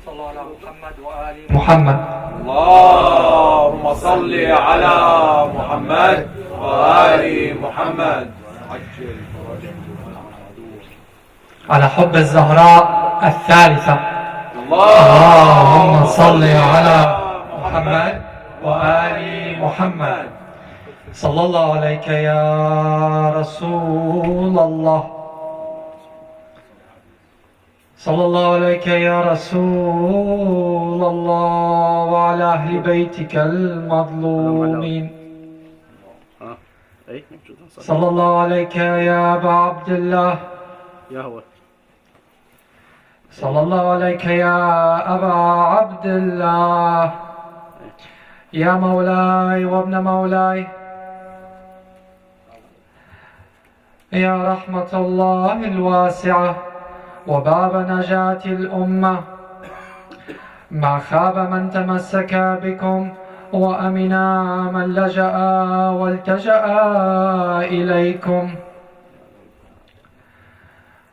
صل على محمد وآل محمد. اللهم صل على محمد وآل محمد. على حب الزهراء الثالثة. اللهم صل على محمد وآل محمد. صلى الله عليك يا رسول الله. صلى الله عليك يا رسول الله وعلى أهل بيتك المظلومين. صلى الله عليك يا أبا عبد الله. صلى الله عليك يا أبا عبد الله يا مولاي وابن مولاي يا رحمة الله الواسعة وباب نجاة الأمة. ما خاب من تمسك بكم وأمنا من لجأ والتجأ إليكم.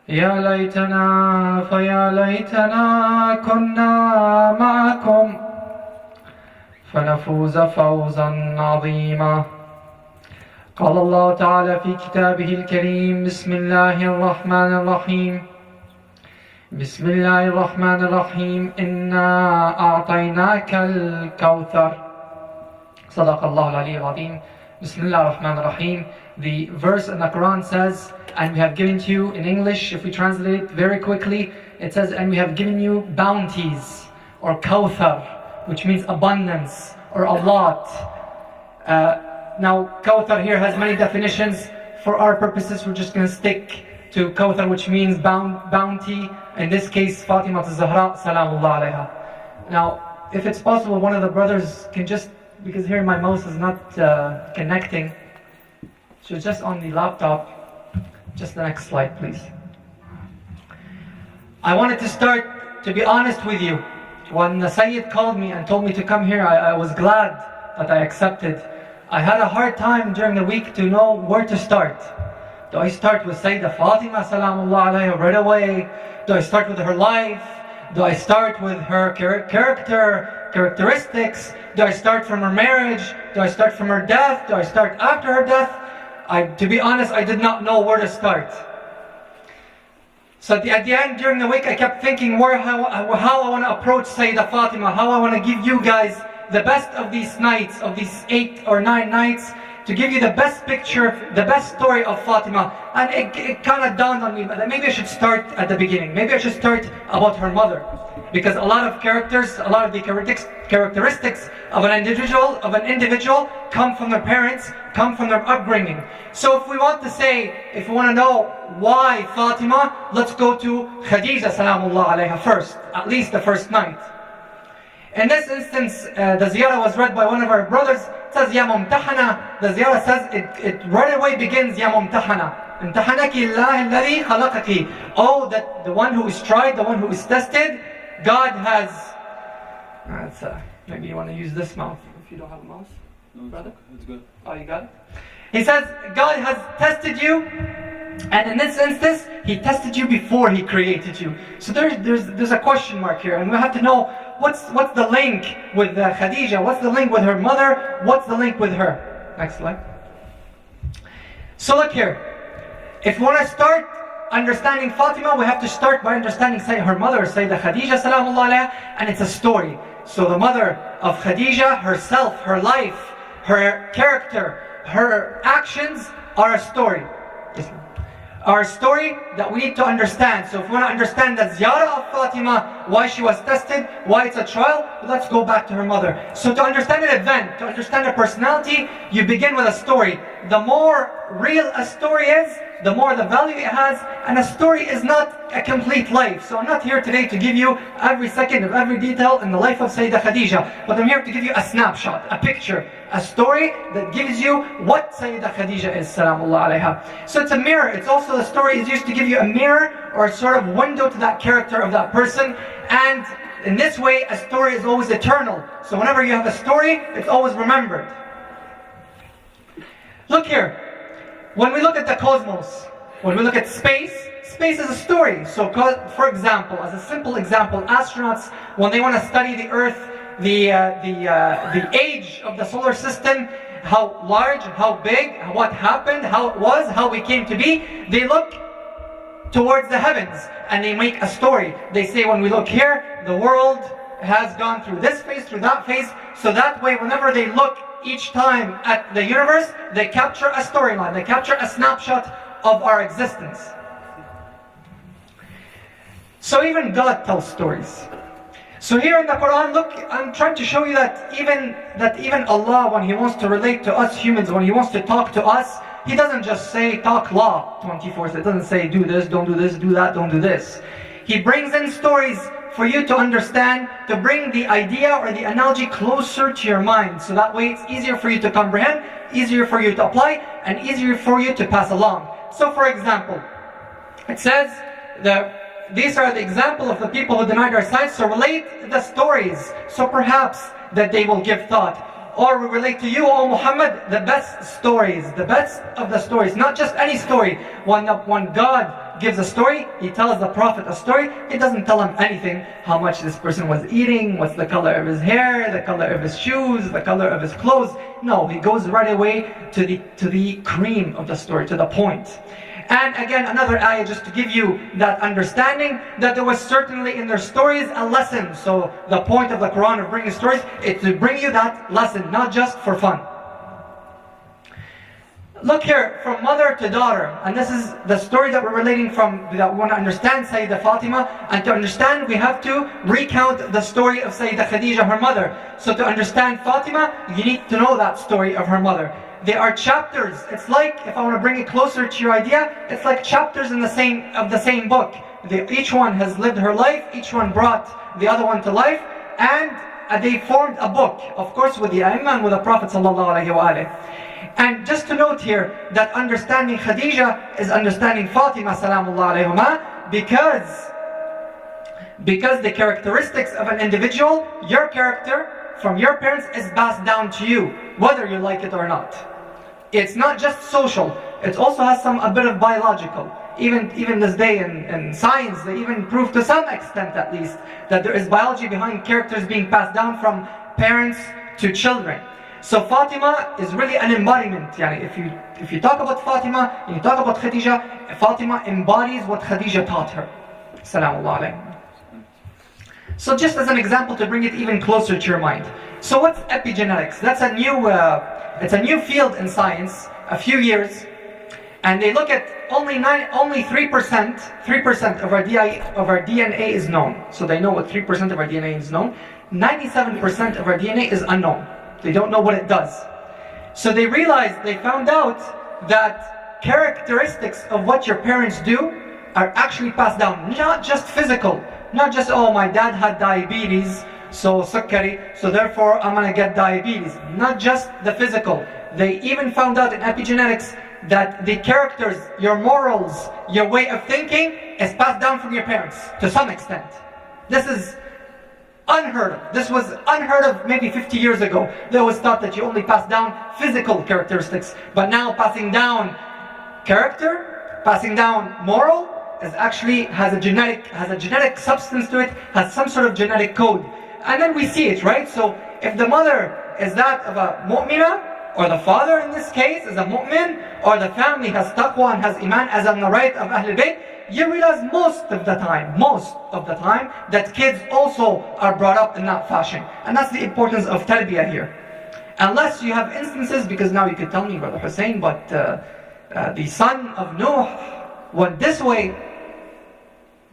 يا ليتنا فيا ليتنا كنا معكم فنفوز فوزا عظيما. قال الله تعالى في كتابه الكريم: بسم الله الرحمن الرحيم. بسم الله الرحمن الرحيم. إنا أعطيناك الكوثر. صدق الله العلي العظيم. بسم الله الرحمن الرحيم. The verse in the Quran says, and we have given to you in English, if we translate it very quickly, it says, and we have given you bounties, or kawthar, which means abundance, or a lot. Now, kawthar here has many definitions. For our purposes, we're just going to stick to kawthar, which means bounty. In this case, Fatima Al-Zehra, salamullah alayha. Now, if it's possible, one of the brothers can just, because here my mouse is not connecting, so just on the laptop, just the next slide, please. I wanted to start, to be honest with you. When the Sayyid called me and told me to come here, I was glad that I accepted. I had a hard time during the week to know where to start. Do I start with Sayyidah Fatima salamullah alayha right away? Do I start with her life? Do I start with her characteristics? Do I start from her marriage? Do I start from her death? Do I start after her death? To be honest, I did not know where to start. So at the end, during the week, I kept thinking how I want to approach Sayyidah Fatima, how I want to give you guys the best of these nights, of these 8 or 9 nights, to give you the best picture, the best story of Fatima. And it kind of dawned on me that maybe I should start at the beginning. Maybe I should start about her mother. Because a lot of characters, a lot of the characteristics of an individual come from their parents, come from their upbringing. So if we want to know why Fatima, let's go to Khadija salamullah alayha first, at least the first night. In this instance, the ziyarah was read by one of our brothers. It says, Ya Mumtahana. The ziyarah says, it right away begins, Ya Mumtahana. Imtahanaki Allah alladhi khalaqaki. Oh, that the one who is tried, the one who is tested, God has... maybe you want to use this mouse if you don't have a mouse, brother? It's good. Oh, you got it? He says, God has tested you, and in this instance, He tested you before He created you. So there's a question mark here, and we have to know what's the link with Khadija, what's the link with her mother, what's the link with her. Next slide. So look here, if we want to start understanding Fatima, we have to start by understanding her mother, Sayyidah Khadija salamullah alayha, and it's a story. So the mother of Khadija, herself, her life, her character, her actions are a story. Are a story that we need to understand. So if we want to understand the ziyarah of Fatima, why she was tested, why it's a trial, let's go back to her mother. So to understand an event, to understand a personality, you begin with a story. The more real a story is, the more the value it has, and a story is not a complete life. So I'm not here today to give you every second of every detail in the life of Sayyidah Khadija, but I'm here to give you a snapshot, a picture, a story that gives you what Sayyidah Khadija is, salamullah alayha. So it's a mirror. It's also, the story is used to give you a mirror or a sort of window to that character of that person. And in this way, a story is always eternal. So whenever you have a story, it's always remembered. Look here. When we look at the cosmos, When we look at space, space is a story. So for example, as a simple example, astronauts, when they want to study the Earth, the age of the solar system, how large, how big, what happened, how it was, how we came to be, they look towards the heavens and they make a story. They say, when we look here, the world has gone through this phase, through that phase. So that way, whenever they look each time at the universe, they capture a storyline, they capture a snapshot of our existence. So even God tells stories. So here in the Quran, look, I'm trying to show you that even Allah, when He wants to relate to us humans, when He wants to talk to us, He doesn't just say, talk law 24/7. It doesn't say, do this, don't do this, do that, don't do this. He brings in stories for you to understand, to bring the idea or the analogy closer to your mind. So that way it's easier for you to comprehend, easier for you to apply, and easier for you to pass along. So for example, it says that these are the example of the people who denied our signs. So relate the stories, so perhaps that they will give thought. Or we relate to you, O Muhammad, the best stories, the best of the stories, not just any story. When God gives a story, He tells the Prophet a story. He doesn't tell him anything, how much this person was eating, what's the color of his hair, the color of his shoes, the color of his clothes. No, He goes right away to the cream of the story, to the point. And again, another ayah just to give you that understanding that there was certainly in their stories a lesson. So the point of the Quran of bringing stories is to bring you that lesson, not just for fun. Look here, from mother to daughter, and this is the story that we're relating from, that we want to understand Sayyidah Fatima, and to understand we have to recount the story of Sayyidah Khadija, her mother. So to understand Fatima, you need to know that story of her mother. They are chapters. It's like, if I want to bring it closer to your idea, it's like chapters in the same book. Each one has lived her life, each one brought the other one to life, and they formed a book, of course with the Aimma and with the Prophet ﷺ. And just to note here, that understanding Khadija is understanding Fatima salamullah alayhuma, because the characteristics of an individual, your character from your parents is passed down to you, whether you like it or not. It's not just social, it also has a bit of biological. Even this day in science, they even prove to some extent at least, that there is biology behind characters being passed down from parents to children. So Fatima is really an embodiment. If you talk about Fatima, and you talk about Khadija, Fatima embodies what Khadija taught her. Salamullah alayhi. So just as an example to bring it even closer to your mind. So what's epigenetics? That's it's a new field in science, a few years, and they look at only 3% of our DNA is known. So they know what 3% of our DNA is known. 97% of our DNA is unknown. They don't know what it does. So they found out that characteristics of what your parents do are actually passed down, not just physical, not just, oh, my dad had diabetes, so sukkari, so therefore I'm gonna get diabetes. Not just the physical. They even found out in epigenetics that the characters, your morals, your way of thinking is passed down from your parents to some extent. This is unheard of. This was unheard of maybe 50 years ago. They always thought that you only pass down physical characteristics, but now passing down character, passing down moral, has a genetic substance to it, has some sort of genetic code. And then we see it, right? So if the mother is that of a mu'mina, or the father in this case is a mu'min, or the family has taqwa and has iman, as on the right of Ahlul Bayt, you realize most of the time, that kids also are brought up in that fashion. And that's the importance of tarbiyah here. Unless you have instances, because now you could tell me, Brother Hussayn, but the son of Nuh went this way,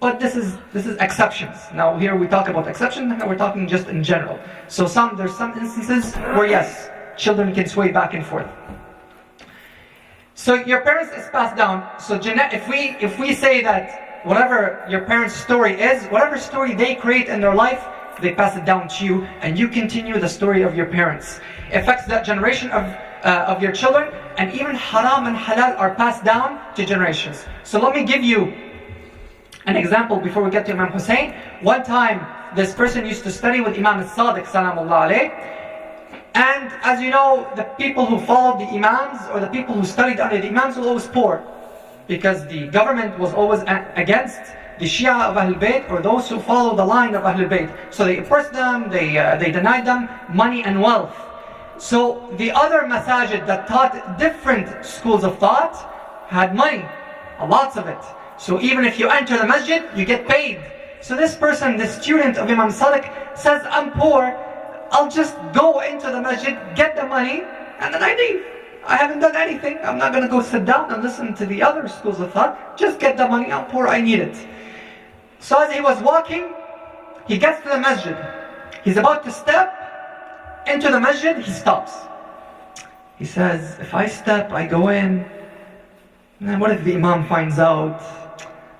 but this is exceptions. Now here we talk about exceptions, and we're talking just in general. So there's some instances where yes, children can sway back and forth. So your parents is passed down. So if we say that whatever your parents' story is, whatever story they create in their life, they pass it down to you, and you continue the story of your parents. It affects that generation of your children, and even haram and halal are passed down to generations. So let me give you an example before we get to Imam Hussayn. One time, this person used to study with Imam al-Sadiq salamullah alayh. And as you know, the people who followed the Imams, or the people who studied under the Imams, were always poor. because the government was always against the Shia of Ahlul Bayt, or those who follow the line of Ahlul Bayt. So they oppressed them, they denied them money and wealth. So the other masajid that taught different schools of thought had money, lots of it. So even if you enter the masjid, you get paid. So this person, this student of Imam Sadiq, says, I'm poor, I'll just go into the masjid, get the money, and then I leave. I haven't done anything. I'm not going to go sit down and listen to the other schools of thought. Just get the money, I'm poor, I need it. So as he was walking, he gets to the masjid. He's about to step into the masjid, he stops. He says, if I step, I go in, then what if the imam finds out?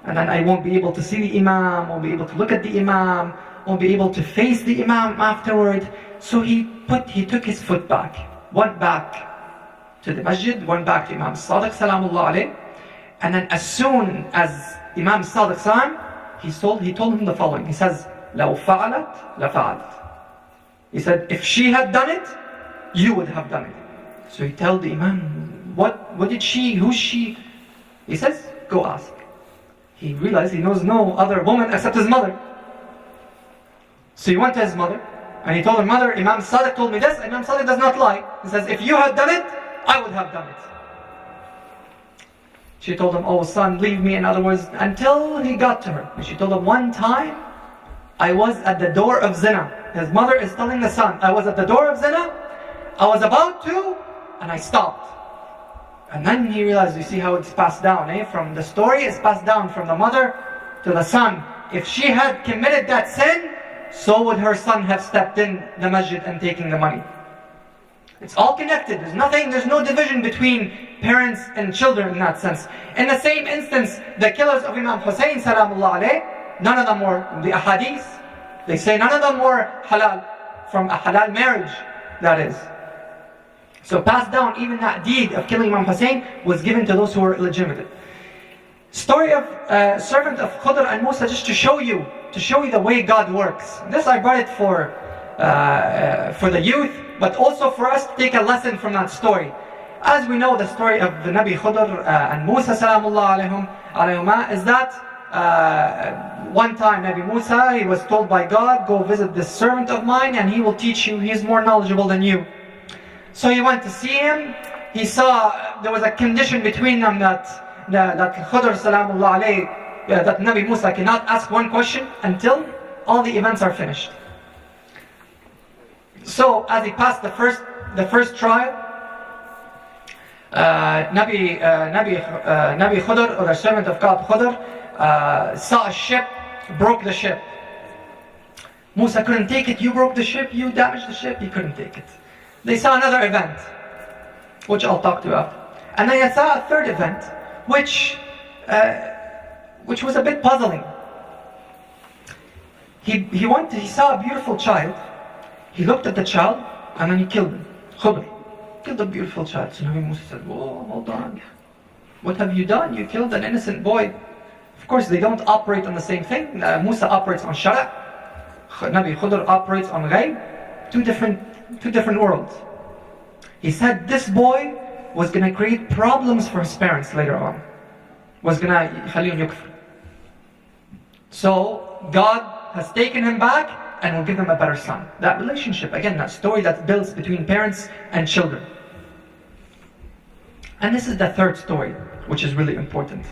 And then I won't be able to see the imam, won't be able to look at the imam, won't be able to face the imam afterward. So he took his foot back, went back to the masjid, went back to Imam Sadiq salamullah alayh. And then as soon as Imam Sadiq saw him, he told him the following. He says, لو فعلت لفعلت. He said, if she had done it, you would have done it. So he told the Imam, what did she, who's she? He says, go ask. He realized he knows no other woman except his mother. So he went to his mother, and he told her mother, Imam Sadiq told me this. Imam Sadiq does not lie. He says, if you had done it, I would have done it. She told him, oh son, leave me, in other words, until he got to her. And she told him, one time, I was at the door of zina. His mother is telling the son, I was at the door of zina, I was about to, and I stopped. And then he realized, you see how it's passed down, From the story, it's passed down from the mother to the son. If she had committed that sin, so would her son have stepped in the masjid and taken the money. It's all connected. There's no division between parents and children in that sense. In the same instance, the killers of Imam Hussayn salamullah alayh, none of them were the ahadith. They say none of them were halal, from a halal marriage, that is. So passed down, even that deed of killing Imam Hussayn was given to those who were illegitimate. Story of servant of Khidr and Musa, just to show you the way God works. This I brought it for the youth, but also for us to take a lesson from that story. As we know, the story of the Nabi Khidr and Musa salamullah alayhuma is that one time Nabi Musa, he was told by God, go visit this servant of mine and he will teach you, he's more knowledgeable than you. So he went to see him. He saw there was a condition between them that Khidr salamullah alayh, that Nabi Musa cannot ask one question until all the events are finished. So as he passed the first trial, Nabi Khidr, or the servant of God Khidr, saw a ship, broke the ship. Musa couldn't take it. You broke the ship, you damaged the ship, he couldn't take it. They saw another event, which I'll talk to you after. And then they saw a third event, which was a bit puzzling. He saw a beautiful child. He looked at the child, and then he killed him. Khidr killed a beautiful child. So Nabi Musa said, whoa, hold on. What have you done? You killed an innocent boy. Of course, they don't operate on the same thing. Musa operates on Shara'. Nabi Khidr operates on Ghaib. Two different worlds. He said this boy was going to create problems for his parents later on. Was going to يخليهم يكفر. So God has taken him back and will give him a better son. That relationship, again, that story that builds between parents and children. And this is the third story, which is really important.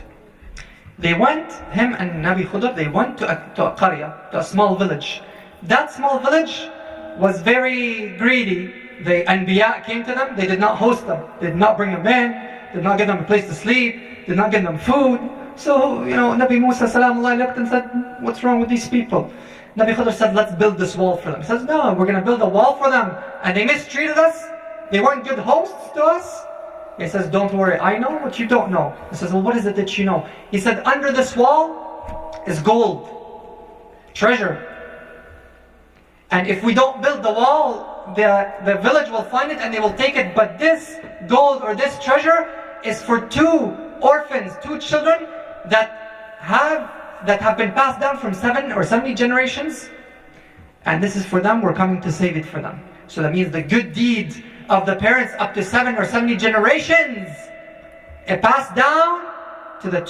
They went, him and Nabi Khidr, they went to a qarya, to a small village. That small village was very greedy. The Anbiya came to them, they did not host them, they did not bring them in, did not give them a place to sleep, did not give them food. So, Nabi Musa salamullah looked and said, what's wrong with these people? Nabi Khidr said, let's build this wall for them. He says, no, we're going to build a wall for them. And they mistreated us, they weren't good hosts to us. He says, don't worry, I know what you don't know. He says, well, what is it that you know? He said, under this wall is gold, treasure. And if we don't build the wall, the village will find it and they will take it. But this gold or this treasure is for two orphans, two children that have been passed down from 7 or 70 generations. And this is for them, we're coming to save it for them. So that means the good deeds of the parents up to 7 or 70 generations, it passed down, to the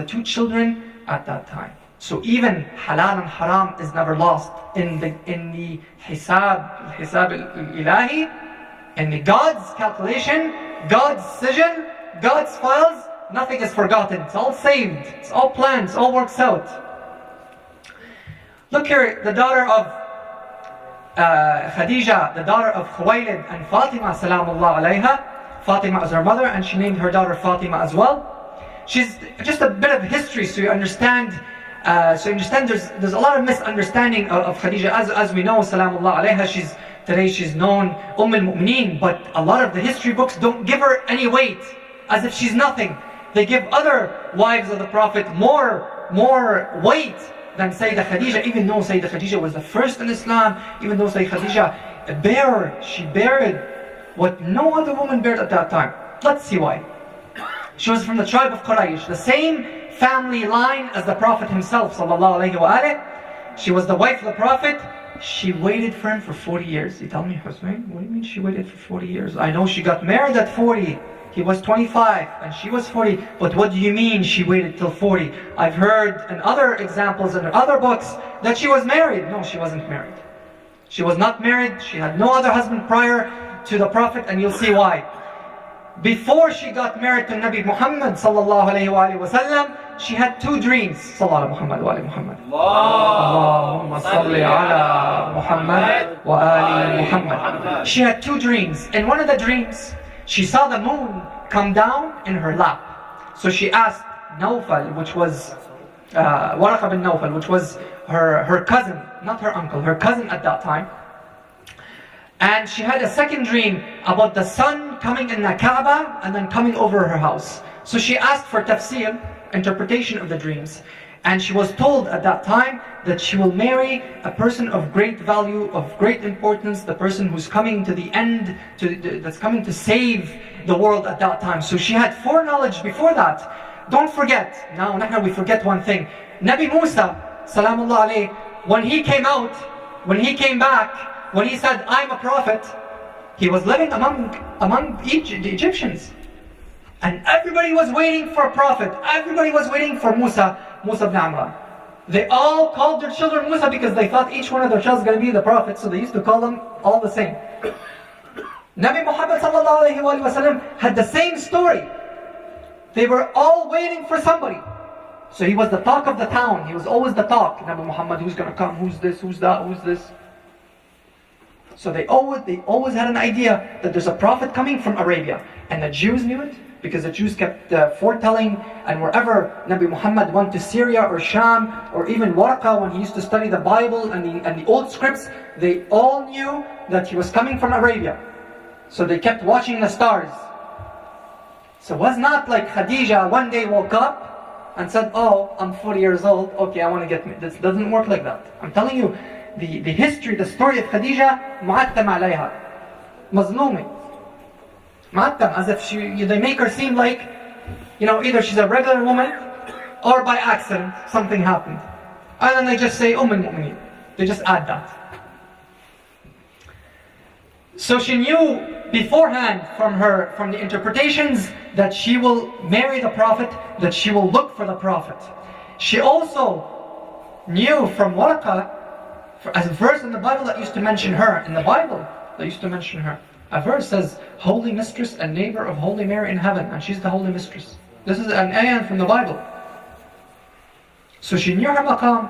two children at that time. So even halal and haram is never lost in the hisab al-ilahi, in the God's calculation, God's decision, God's files. Nothing is forgotten. It's all saved. It's all planned. It all works out. Look here, the daughter of Khadija, the daughter of Khuwaylid and Fatima, salamullah alayha. Fatima is her mother, and she named her daughter Fatima as well. She's just a bit of history, so you understand. There's a lot of misunderstanding of Khadija. As we know, salamullah alayha, today she's known al-Mu'mineen, but a lot of the history books don't give her any weight, as if she's nothing. They give other wives of the Prophet more weight than Sayyidah Khadija, even though Sayyidah Khadija was the first in Islam, even though Sayyidah Khadija she buried what no other woman buried at that time. Let's see why. She was from the tribe of Quraysh, the same family line as the Prophet himself, sallallahu alayhi wa alayhi. She was the wife of the Prophet. She waited for him for 40 years. You tell me, Hussayn, what do you mean she waited for 40 years? I know she got married at 40. He was 25 and she was 40. But what do you mean she waited till 40? I've heard in other examples and in other books that she was married. No, she wasn't married. She was not married. She had no other husband prior to the Prophet, and you'll see why. Before she got married to Nabi Muhammad sallallahu alayhi wa sallam, she had two dreams. Sallallahu Muhammad wa ali Muhammad. Allahumma salli ala Muhammad wa ali Muhammad. She had two dreams. In one of the dreams, she saw the moon come down in her lap. So she asked Nawfal, which was Warqa bin Nawfal, which was her cousin, not her uncle, her cousin at that time. And she had a second dream about the sun coming in the Kaaba and then coming over her house. So she asked for tafsir, interpretation of the dreams. And she was told at that time that she will marry a person of great value, of great importance, the person who's coming to the end, that's coming to save the world at that time. So she had foreknowledge before that. Don't forget, now we forget one thing. Nabi Musa, salamullah alayhi, when he came out, when he came back, when he said, I'm a prophet, he was living among the Egyptians. And everybody was waiting for a prophet. Everybody was waiting for Musa ibn Imran. They all called their children Musa because they thought each one of their children was going to be the prophet, so they used to call them all the same. Nabi Muhammad sallallahu alayhi wa sallam had the same story. They were all waiting for somebody. So he was the talk of the town. He was always the talk. Nabi Muhammad, who's going to come? Who's this? Who's that? Who's this? So they always had an idea that there's a prophet coming from Arabia. And the Jews knew it because the Jews kept foretelling, and wherever Nabi Muhammad went to Syria or Sham, or even Warqa when he used to study the Bible and the old scripts, they all knew that he was coming from Arabia. So they kept watching the stars. So it was not like Khadija one day woke up and said, oh, I'm 40 years old, okay, I want to get married. This doesn't work like that. I'm telling you, the history, the story of Khadija, mu'attam alayha, mazlumi. Mu'attam, as if they make her seem like, either she's a regular woman, or by accident, something happened. And then they just say, al-Mu'mineen. They just add that. So she knew beforehand from the interpretations that she will marry the Prophet, that she will look for the Prophet. She also knew from Warqa, as a verse in the Bible that used to mention her, a verse says, Holy Mistress and neighbor of Holy Mary in heaven, and she's the Holy Mistress. This is an ayah from the Bible. So she knew her maqam,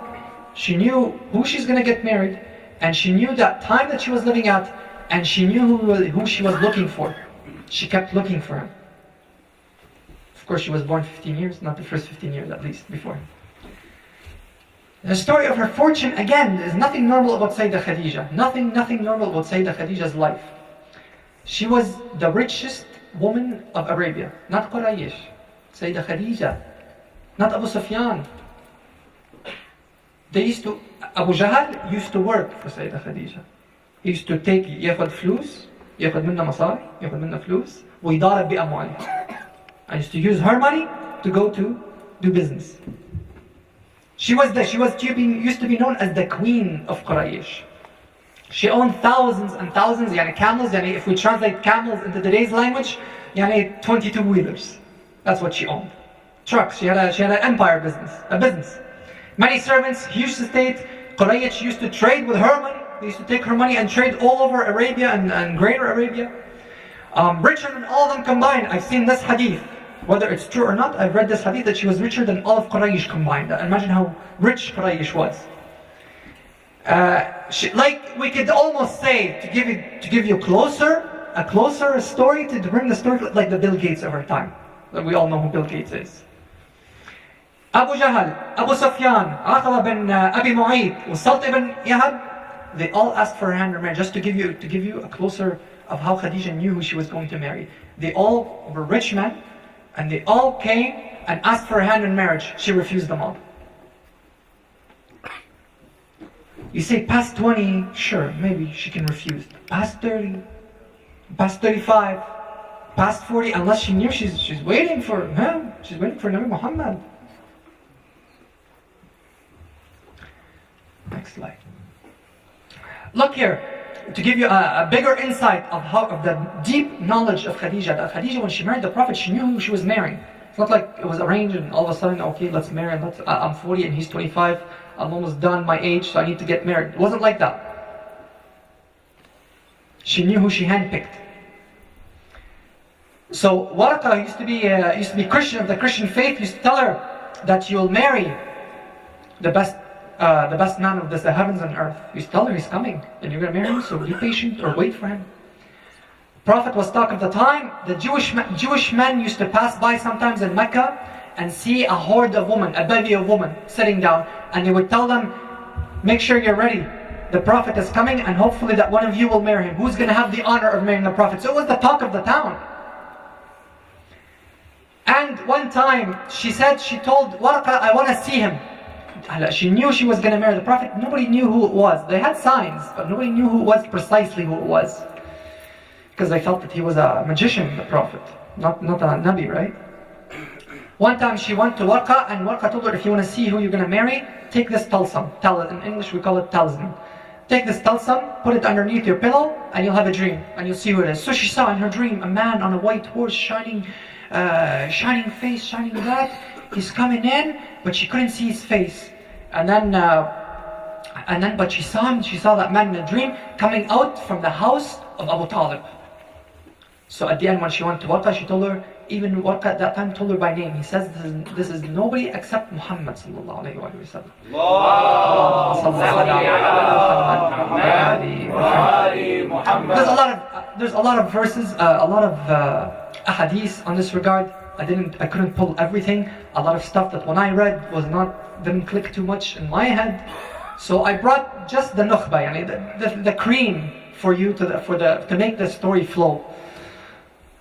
she knew who she's going to get married, and she knew that time that she was living at, and she knew who she was looking for. She kept looking for him. Of course, she was born 15 years, not the first 15 years at least, before. The story of her fortune, again, there's nothing normal about Sayyidah Khadija. Nothing normal about Sayyidah Khadija's life. She was the richest woman of Arabia, not Quraysh. Sayyidah Khadija, not Abu Sufyan. Abu Jahl used to work for Sayyidah Khadija. He used to ياخذ فلوس, ياخذ منها مصاري, ياخذ منها فلوس, ويضارب بأموالها. I used to use her money to go to do business. She used to be known as the queen of Quraysh. She owned thousands and thousands, camels, if we translate camels into today's language, 22 wheelers. That's what she owned. trucks. She had an empire business, a business. Many servants. He used to state, Quraysh used to trade with her money. They used to take her money and trade all over Arabia and Greater Arabia. Richer than all of them combined. I've seen this hadith. Whether it's true or not, I've read this hadith that she was richer than all of Quraysh combined. Imagine how rich Quraysh was. Like we could almost say, to give you a closer story, to bring the story like the Bill Gates of our time. We all know who Bill Gates is. Abu Jahl, Abu Sufyan, Aqaba bin Abi Mu'ayt, Salt ibn Yahab, they all asked for her hand in marriage, just to give you a closer of how Khadija knew who she was going to marry. They all were rich men, and they all came and asked for her hand in marriage. She refused them all. You say past 20, sure, maybe she can refuse. Past 30, past 35, past 40, unless she knew she's waiting for him, she's waiting for Nabi Muhammad. Next slide. Look here, to give you a bigger insight of the deep knowledge of Khadija. That Khadija, when she married the Prophet, she knew who she was marrying. It's not like it was arranged and all of a sudden, okay, let's marry. I'm 40 and he's 25. I'm almost done my age, so I need to get married. It wasn't like that. She knew who she handpicked. So Warqa used to be Christian of the Christian faith. Used to tell her that you'll marry the best man of the heavens and earth. You tell her he's coming and you're going to marry him, so be patient or wait for him. Prophet was talk of the time. The Jewish men used to pass by sometimes in Mecca and see a horde of women, a bevy of women sitting down, and they would tell them, make sure you're ready. The Prophet is coming and hopefully that one of you will marry him. Who's going to have the honor of marrying the Prophet? So it was the talk of the town. And one time she told Warqa, I want to see him. She knew she was going to marry the Prophet. Nobody knew who it was. They had signs, but nobody knew who it was, precisely who it was. Because they felt that he was a magician, the Prophet, not a Nabi, right? One time she went to Warqa, and Warqa told her, if you want to see who you're going to marry, take this talsam. In English we call it talisman. Take this talsam, put it underneath your pillow, and you'll have a dream, and you'll see who it is. So she saw in her dream a man on a white horse, shining face, shining that. He's coming in, but she couldn't see his face. But she saw him. She saw that man in a dream coming out from the house of Abu Talib. So at the end, when she went to Warqa, she told her, even Warqa at that time told her by name. He says, this is nobody except Muhammad sallallahu alayhi wa sallam. There's a lot of verses, a lot of ahadith on this regard. I couldn't pull everything. A lot of stuff that when I read didn't click too much in my head. So I brought just the nukhba, the cream for you to make the story flow.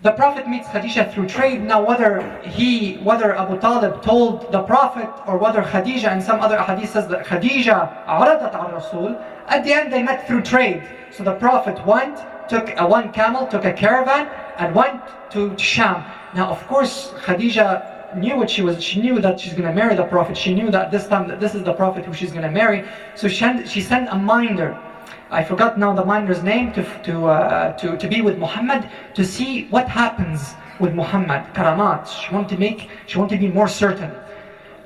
The Prophet meets Khadija through trade. Now whether Abu Talib told the Prophet or whether Khadija, and some other hadith says that Khadija aradat al Rasul, at the end they met through trade. So the Prophet took one camel, took a caravan and went to Sham. Now of course Khadija knew what she was. She knew that she's going to marry the Prophet. She knew that this time that this is the Prophet who she's going to marry. So she sent a minder. I forgot now the minder's name, to be with Muhammad, to see what happens with Muhammad. Karamat. She wanted to be more certain.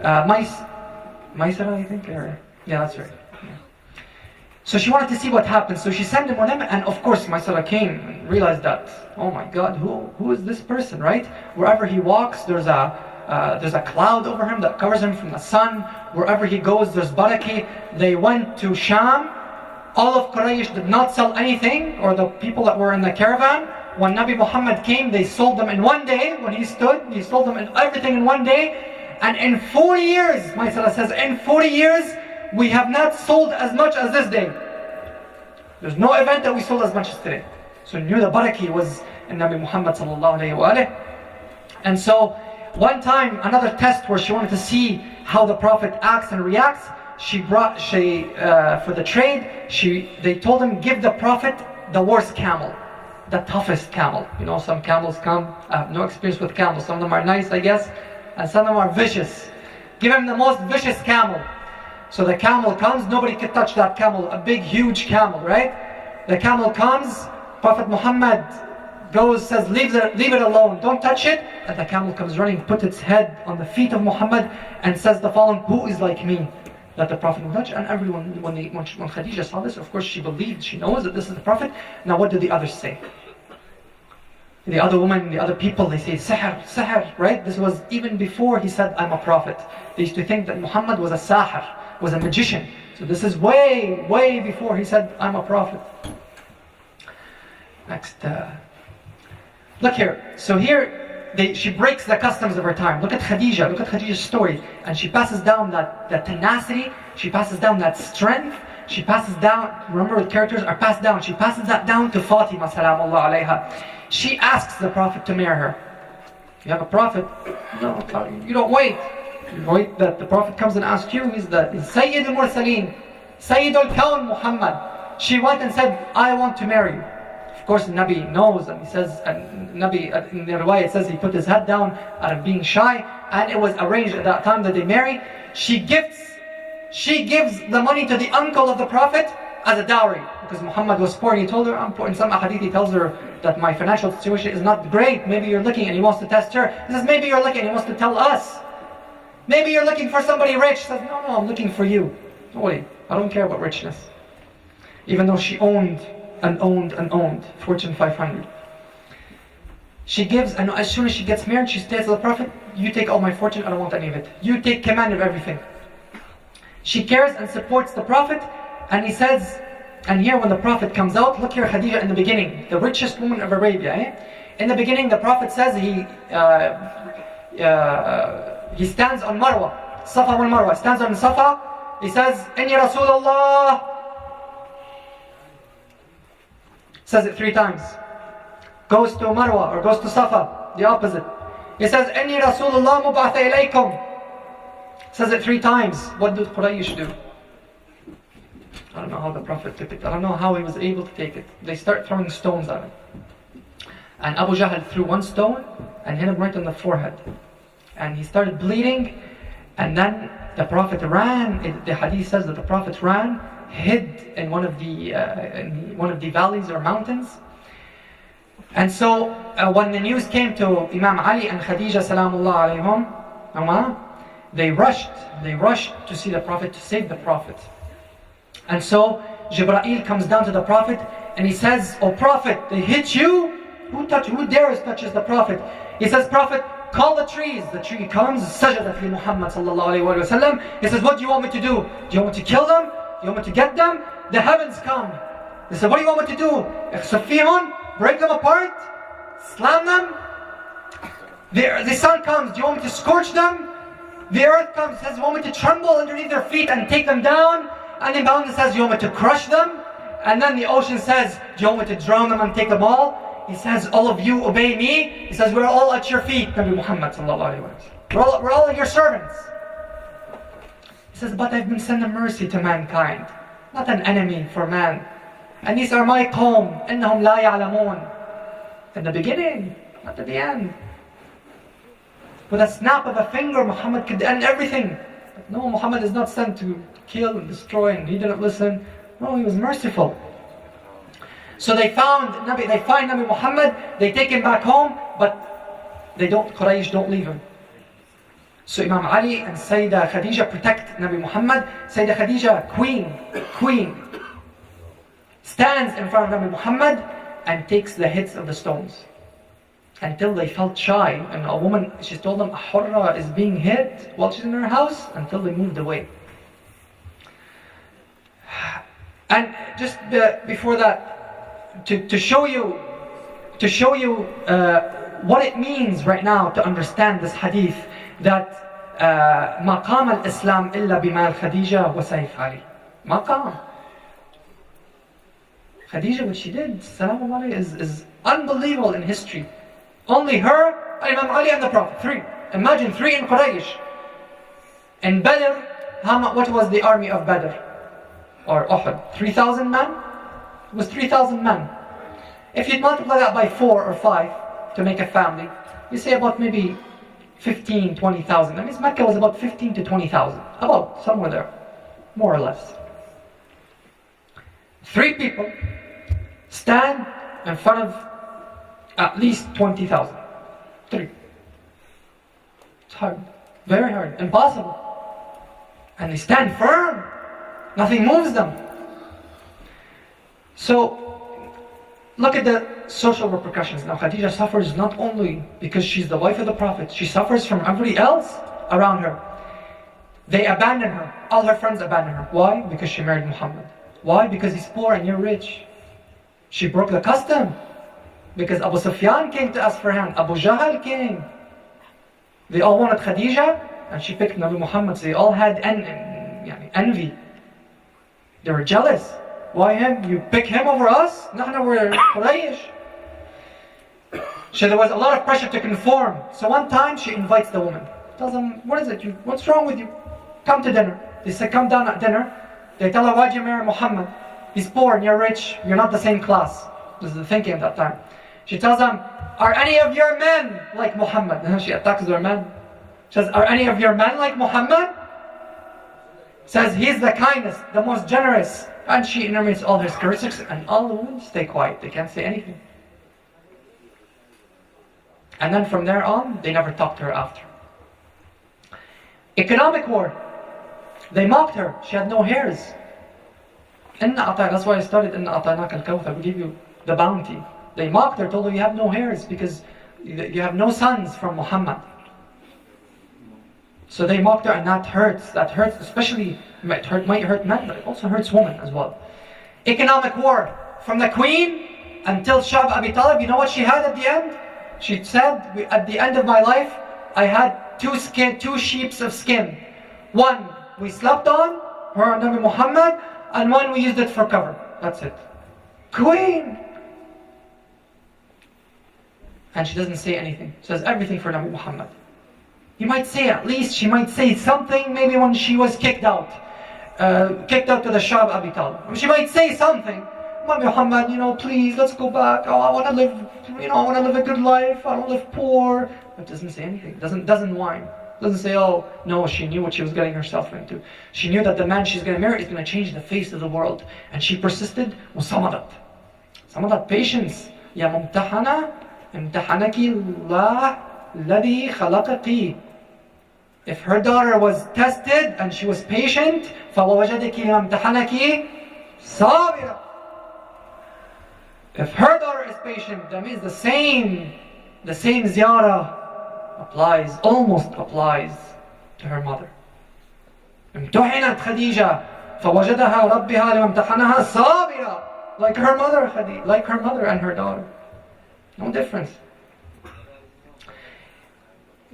Maisara, I think, yeah, that's right. Yeah. So she wanted to see what happens. So she sent him on him, and of course Maisara came and realized that, oh my God, who is this person, right? Wherever he walks, there's a cloud over him that covers him from the sun. Wherever he goes, there's barakah. They went to Sham. All of Quraysh did not sell anything, or the people that were in the caravan. When Nabi Muhammad came, they sold them in one day. When he stood, he sold them everything in one day. And in 40 years, Maisara says, in 40 years, we have not sold as much as this day. There's no event that we sold as much as today. So he knew the barakah was in Nabi Muhammad sallallahu alayhi wa alayhi. And so, one time, another test where she wanted to see how the Prophet acts and reacts, for the trade, they told him, give the Prophet the worst camel, the toughest camel. You know, some camels come, I have no experience with camels. Some of them are nice, I guess, and some of them are vicious. Give him the most vicious camel. So the camel comes, nobody could touch that camel, a big, huge camel, right? The camel comes, Prophet Muhammad goes, says, leave it alone, don't touch it. And the camel comes running, puts its head on the feet of Muhammad, and says the following, who is like me that the Prophet will touch? And everyone, when Khadija saw this, of course she believed, she knows that this is the Prophet. Now what do the others say? The other women, the other people, they say, Sihr, Sihr, right? This was even before he said, I'm a prophet. They used to think that Muhammad was a Sahir, was a magician. So this is way, way before he said, I'm a prophet. Next. Look here. So here, she breaks the customs of her time. Look at Khadija. Look at Khadija's story. And she passes down that tenacity. She passes down that strength. She passes down, remember the characters are passed down. She passes that down to Fatima, salamullah alayha. She asks the Prophet to marry her. You have a Prophet? No, you don't wait. You wait that the Prophet comes and asks you. He's Sayyid al-Mursaleen, Sayyid al-Kawn Muhammad. She went and said, I want to marry you. Of course, the Nabi knows, and he says, and Nabi, in the riwayah, it says he put his head down out of being shy, and it was arranged at that time that they marry. She gives the money to the uncle of the Prophet as a dowry, because Muhammad was poor, and he told her, I'm poor. In some ahadith, he tells her that my financial situation is not great. Maybe you're looking, and he wants to test her. He says, maybe you're looking, and he wants to tell us. Maybe you're looking for somebody rich. She says, no, I'm looking for you. Don't worry, I don't care about richness. Even though she owned Fortune 500. She gives, and as soon as she gets married, she says to the Prophet, you take all my fortune, I don't want any of it. You take command of everything. She cares and supports the Prophet, and he says, and here when the Prophet comes out, look here Khadija in the beginning, the richest woman of Arabia. In the beginning, the Prophet says he stands on Marwa, Safa wal Marwa, stands on Safa. He says, Inni Rasulullah. Says it 3 times. Goes to Marwa or goes to Safa, the opposite. He says, Inni Rasulullah mub'atha ilaykum. Says it 3 times. What did Quraysh do? I don't know how the Prophet took it. I don't know how he was able to take it. They start throwing stones at him. And Abu Jahl threw 1 stone and hit him right on the forehead. And he started bleeding. And then the Prophet ran. The hadith says that the Prophet ran, hid in one of the valleys or mountains. And so when the news came to Imam Ali and Khadija salamullah alayhum, they rushed to see the Prophet, to save the Prophet. And so Jibreel comes down to the Prophet and he says, "O Prophet, they hit you? Who dares touches the Prophet?" He says, "Prophet, call the trees." The tree comes, sajadat li Muhammad sallallahu alayhi wa sallam. He says, "What do you want me to do? Do you want me to kill them? Do you want me to get them?" The heavens come. They said, "What do you want me to do? Ikhsafihun, break them apart? Slam them?" The sun comes. "Do you want me to scorch them?" The earth comes, says, "You want me to tremble underneath their feet and take them down?" And the mountain says, "Do you want me to crush them?" And then the ocean says, "Do you want me to drown them and take them all?" He says, "All of you obey me." He says, "We're all at your feet, Nabi Muhammad sallallahu alaihi wasallam. We're all your servants." He says, "But I've been sent a mercy to mankind, not an enemy for man. And these are my qawm, innahum la ya'lamun." In the beginning, not at the end. With a snap of a finger, Muhammad could end everything. But no, Muhammad is not sent to kill and destroy, and he didn't listen. No, he was merciful. So they find Nabi Muhammad, they take him back home, but Quraysh don't leave him. So Imam Ali and Sayyidah Khadija protect Nabi Muhammad. Sayyidah Khadija, queen, stands in front of Nabi Muhammad and takes the hits of the stones. Until they felt shy, and a woman, she told them, a hurra is being hit while she's in her house, until they moved away. And just before that, to show you what it means right now to understand this hadith, that maqam al-Islam illa bimal Khadija wa Sayf Ali. Maqam. Khadija, what she did, salamu alayhi, is unbelievable in history. Only her, Imam Ali and the Prophet, 3. Imagine 3 in Quraysh. In Badr, what was the army of Badr? Or Uhud? 3,000 men? It was 3,000 men. If you multiply that by 4 or 5 to make a family, you say about maybe 15, 20,000. That means Mecca was about 15 to 20,000. About, somewhere there. More or less. 3 people stand in front of At least 20,000. 3. It's hard. Very hard. Impossible. And they stand firm. Nothing moves them. So, look at the social repercussions. Now Khadija suffers not only because she's the wife of the Prophet, she suffers from everybody else around her. They abandon her. All her friends abandon her. Why? Because she married Muhammad. Why? Because he's poor and you're rich. She broke the custom. Because Abu Sufyan came to ask for hand. Abu Jahl came. They all wanted Khadija and she picked Nabi Muhammad. So they all had envy. They were jealous. Why him? You pick him over us? Nahna we're Quraysh. So there was a lot of pressure to conform. So one time she invites the woman. Tells them, what is it? What's wrong with you? Come to dinner. They say, come down at dinner. They tell her, why'd you marry Muhammad? He's poor and you're rich. You're not the same class. This is the thinking at that time. She tells them, are any of your men like Muhammad? And she attacks their men. She says, are any of your men like Muhammad? Says, he's the kindest, the most generous. And she enumerates all his characteristics, and all the women stay quiet. They can't say anything. And then from there on, they never talked to her after. Economic war. They mocked her. She had no hairs. That's why I started Inna Ata'naka al-Kawthar. We give you the bounty. They mocked her, told her you have no hairs because you have no sons from Muhammad. So they mocked her, and that hurts. That hurts, especially, might hurt men, but it also hurts women as well. Economic war. From the queen until Shab Abi Talib, you know what she had at the end? She said, at the end of my life, I had two sheeps of skin. One we slept on, her and Nabi Muhammad, and one we used it for cover. That's it. Queen! And she doesn't say anything. She says everything for Nabi Muhammad. You might say, at least she might say something, maybe when she was kicked out to the Shab Abi Talib. She might say something. Muhammad, please, let's go back. Oh, I want to live, I want to live a good life. I don't live poor. But doesn't say anything. Doesn't whine. Doesn't say, oh, no, she knew what she was getting herself into. She knew that the man she's going to marry is going to change the face of the world. And she persisted. وصمدت. صمدت, patience. يا ممتحنة امتحنك الله الذي خلقك. If her daughter was tested and she was patient, فوجدك امتحنك صابرة. If her daughter is patient, that means the same ziyarah almost applies to her mother. امتحنت خديجة فوجدها ربها لممتحنها صابرة. Like her mother and her daughter. No difference.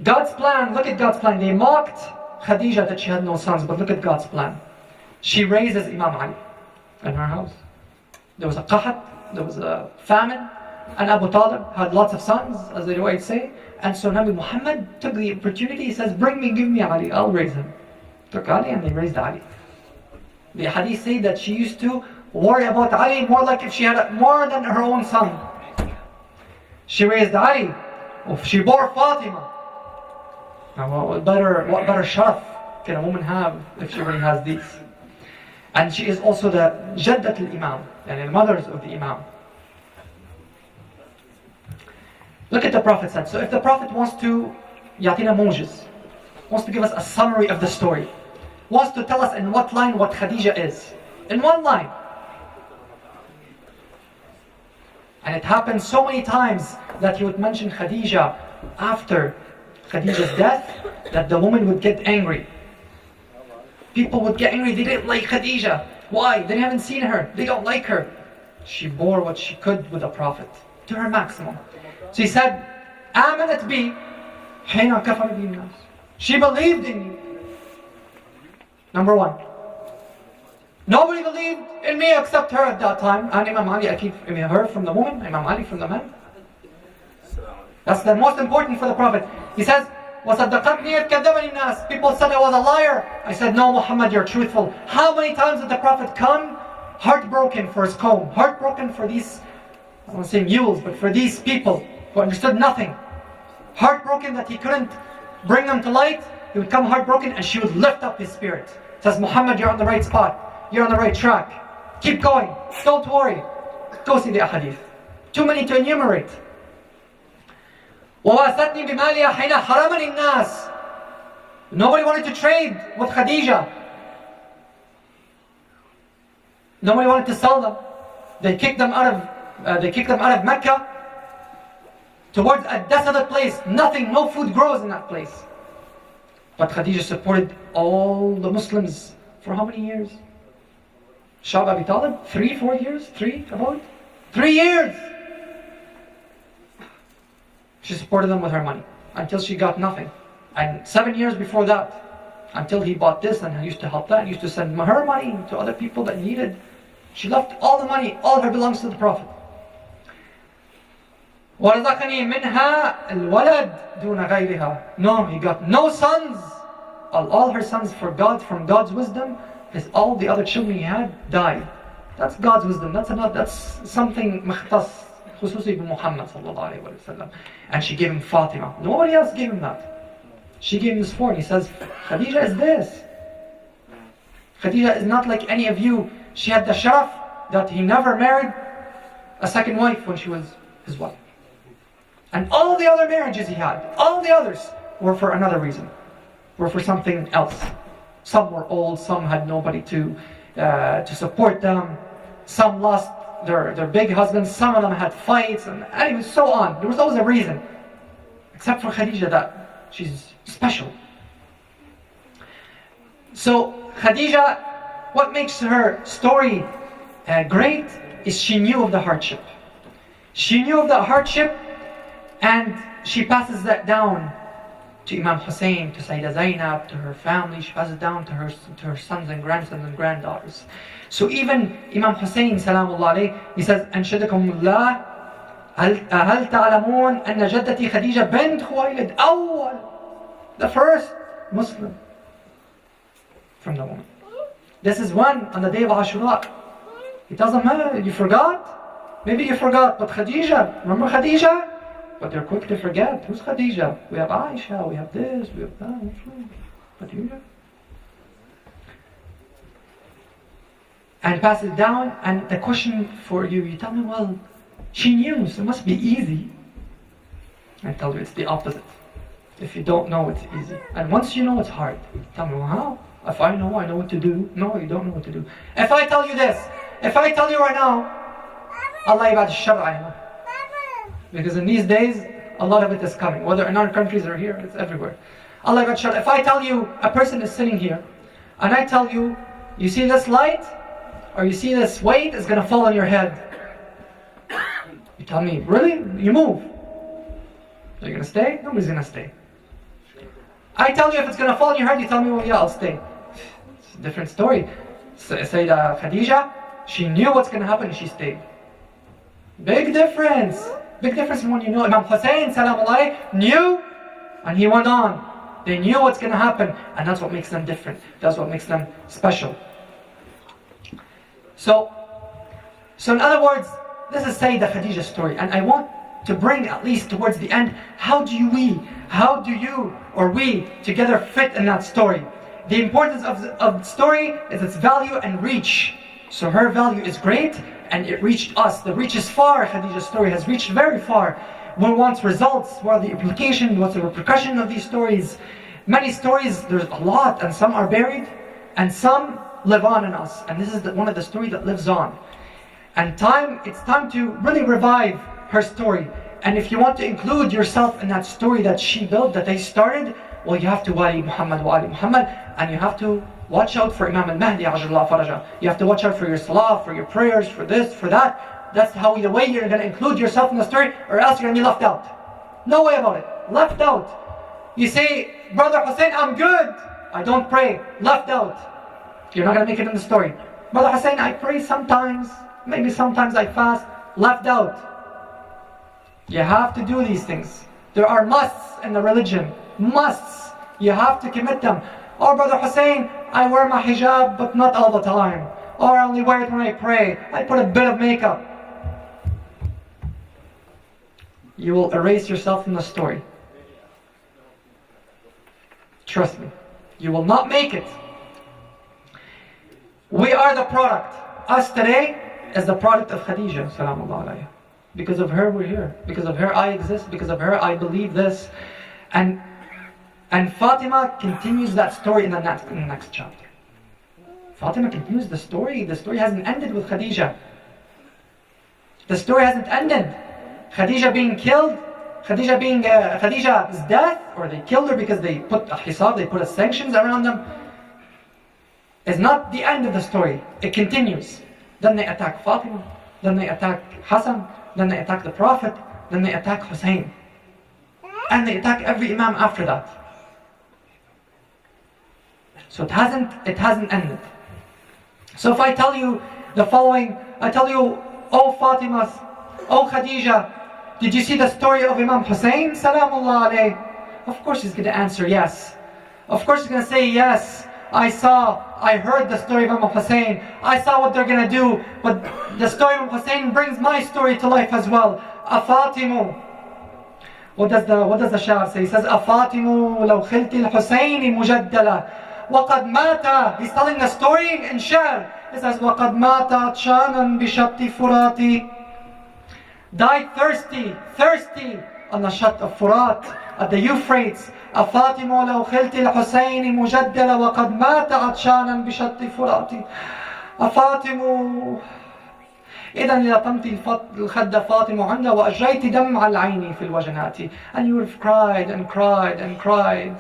God's plan, look at God's plan. They mocked Khadija that she had no sons, but look at God's plan. She raises Imam Ali in her house. There was a qahat, there was a famine, and Abu Talib had lots of sons, as the riwayat say. And so Nabi Muhammad took the opportunity. He says, give me Ali, I'll raise him. Took Ali and they raised Ali. The hadith say that she used to worry about Ali more like if she had more than her own son. She raised Ali. She bore Fatima. Now what better sharaf can a woman have if she really has these? And she is also the Jaddat al-Imam, and the mothers of the Imam. Look at the Prophet said. So if the Prophet wants to يعطينا موجز, wants to give us a summary of the story, wants to tell us in what line what Khadija is, in one line. And it happens so many times that he would mention Khadija after Khadija's death, that the woman would get angry. People would get angry, they didn't like Khadija. Why? They haven't seen her, they don't like her. She bore what she could with the Prophet, to her maximum. So he said, آمنت بي حين كفر بي الناس. She believed in you. Number one. Nobody believed in me except her at that time. And Imam Ali, her from the woman, Imam Ali from the man. That's the most important for the Prophet. He says, وَصَدَّقَتْنِي كَذَّبَنِ النَّاسِ. People said I was a liar. I said, no, Muhammad, you're truthful. How many times did the Prophet come heartbroken for his qawm, heartbroken for these, I don't want to say mules, but for these people who understood nothing. Heartbroken that he couldn't bring them to light. He would come heartbroken and she would lift up his spirit. Says, Muhammad, you're on the right spot. You're on the right track. Keep going. Don't worry. Go see the ahadith. Too many to enumerate. وَوَاسَتْنِي بِمَالِهَا حِينَ حَرَمَنِي النَّاسِ. Nobody wanted to trade with Khadija. Nobody wanted to sell them. They kicked them out of Mecca towards a desolate place. Nothing, no food grows in that place. But Khadija supported all the Muslims for how many years? Shah Abi Talib? 4 years? 3 about? 3 years! She supported them with her money until she got nothing. And 7 years before that, until he bought this and used to help that, used to send her money to other people that needed. She left all the money, all of her belongs to the Prophet. وَرَزَقَنِي مِنْهَا الْوَلَدْ دُونَ غَيْرِهَا. No, he got no sons. All her sons from God's wisdom, is all the other children he had died. That's God's wisdom. That's something مختص خصوصي بمحمد صلى الله عليه وسلم. And she gave him Fatima. Nobody else gave him that. She gave him this for, and he says, Khadija is this. Khadija is not like any of you. She had the sharaf that he never married a second wife when she was his wife. And all the other marriages he had, all the others were for another reason, were for something else. Some were old, some had nobody to support them, some lost their big husbands, some of them had fights, and anyway, so on. There was always a reason. Except for Khadija, that she's special. So Khadija, what makes her story great is she knew of the hardship. She knew of the hardship, and she passes that down to Imam Hussayn, to Sayyidah Zainab, to her family. She passes it down to her sons and grandsons and granddaughters. So even Imam Hussayn, salamullah alayhi, he says, أنشدكم الله هل تعلمون أن جدتي خديجة بنت خويلد أول, the first Muslim from the woman. This is one on the day of Ashura. It doesn't matter, you forgot? Maybe you forgot, but Khadija, remember Khadija? But they're quick to forget. Who's Khadija? We have Aisha, we have this, we have that. Khadija. And pass it down, and the question for you, you tell me, well, she knew, so it must be easy. I tell you, it's the opposite. If you don't know, it's easy. And once you know, it's hard. Tell me, well, how? If I know what to do. No, you don't know what to do. If I tell you this, if I tell you right now, Allah ibad shar'a, because in these days, a lot of it is coming. Whether in our countries or here, it's everywhere. Allah ibad shar'a. If I tell you, a person is sitting here, and I tell you, you see this light, or you see this weight, is going to fall on your head. You tell me, really? You move. Are you going to stay? Nobody's going to stay. I tell you if it's going to fall on your head, you tell me, well, yeah, I'll stay. It's a different story. Sayyidah Khadija, she knew what's going to happen and she stayed. Big difference. Big difference in when you know. Imam Hussayn, salam alayhi, knew and he went on. They knew what's going to happen, and that's what makes them different. That's what makes them special. So in other words, this is Sayyidah Khadija's story, and I want to bring, at least towards the end, how do you or we together fit in that story? The importance of the story is its value and reach. So her value is great, and it reached us. The reach is far. Khadija's story has reached very far. One wants results. What are the implications? What's the repercussion of these stories? Many stories, there's a lot, and some are buried, and some live on in us. And this is one of the stories that lives on. And it's time to really revive her story. And if you want to include yourself in that story that she built, that they started, well, you have to wali Muhammad, and you have to watch out for Imam al-Mahdi, ajallahu faraja. You have to watch out for your salah, for your prayers, for this, for that. That's the way you're going to include yourself in the story, or else you're going to be left out. No way about it. Left out. You say, Brother Hussayn, I'm good. I don't pray. Left out. You're not going to make it in the story. Brother Hussayn, I pray sometimes. Maybe sometimes I fast. Left out. You have to do these things. There are musts in the religion. Musts. You have to commit them. Oh, Brother Hussayn, I wear my hijab, but not all the time. Or I only wear it when I pray. I put a bit of makeup. You will erase yourself from the story. Trust me. You will not make it. We are the product. Us today is the product of Khadija, salamullah alayha. Because of her we're here. Because of her I exist. Because of her I believe this. And Fatima continues that story in the next chapter. Fatima continues the story. The story hasn't ended with Khadija. The story hasn't ended. Khadija being killed, Khadija's death, or they killed her because they put a hisab, they put a sanctions around them, is not the end of the story. It continues. Then they attack Fatima, then they attack Hassan, then they attack the Prophet, then they attack Hussayn. And they attack every Imam after that. So it hasn't ended. So if I tell you the following, I tell you, oh Fatima, oh Khadija, did you see the story of Imam Hussayn? Salamullah alayh. Of course he's going to answer yes. Of course he's going to say yes. I heard the story of Imam Hussayn. I saw what they're going to do. But the story of Imam Hussayn brings my story to life as well. Afatimu. What does the Shah say? He says, Afatimu law khilti al-Husayni mujaddala. وَقَدْ مَاتَ. He's telling the story in Shah. He says, وَقَدْ مَاتَ عَطْشَانًا بِشَطِّ فُرَاتِ. Died thirsty on the Shat of Furat, at the Euphrates. أفاطم لو خلت الحسين مجدلة وقد مات عطشانا بشط فرات. أفاطم إذا لطمت الخد فاطم عندها وأجريت دمع العين في الوجنات. And you have cried and cried and cried.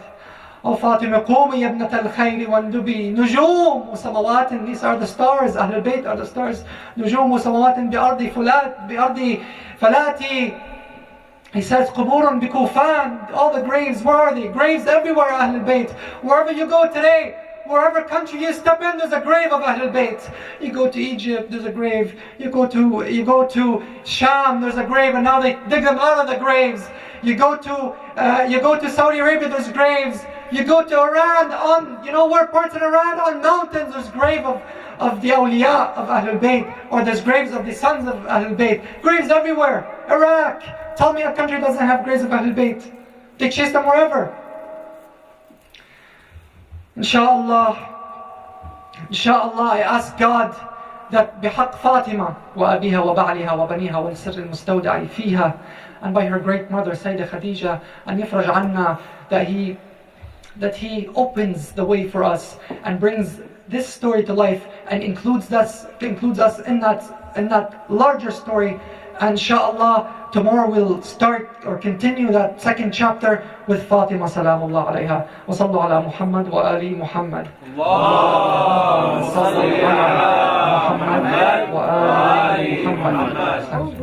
Oh Fatima, قومي يا ابنة الخير واندبي. نجوم وسماوات, these are the stars. أهل البيت are the stars. نجوم وسماوات بأرض فلاتي. He says, قبور بكوفان. All the graves, where are they? Graves everywhere, Ahl al-Bayt. Wherever you go today, wherever country you step in, there's a grave of Ahl al-Bayt. You go to Egypt, there's a grave. You go to Sham, there's a grave, and now they dig them out of the graves. You go to Saudi Arabia, there's graves. You go to Iran, where parts in Iran, on mountains, there's grave of the awliya of Ahl al-Bayt, or there's graves of the sons of Ahl al-Bayt. Graves everywhere. Iraq. Tell me a country doesn't have graves of Ahl al-Bayt. They chase them wherever. Inshallah, I ask God that بحق فاطمة وأبيها وبعلها وبنيها والسر المستودع فيها, and by her great mother Sayyidah Khadija, and يفرج عنا, that he opens the way for us and brings this story to life and includes us in that larger story. And inshallah, tomorrow we'll start or continue that second chapter with Fatima salamullah alayha. Wa sallu ala Muhammad wa ali Muhammad. Allahumma salli ala Muhammad wa ali Muhammad.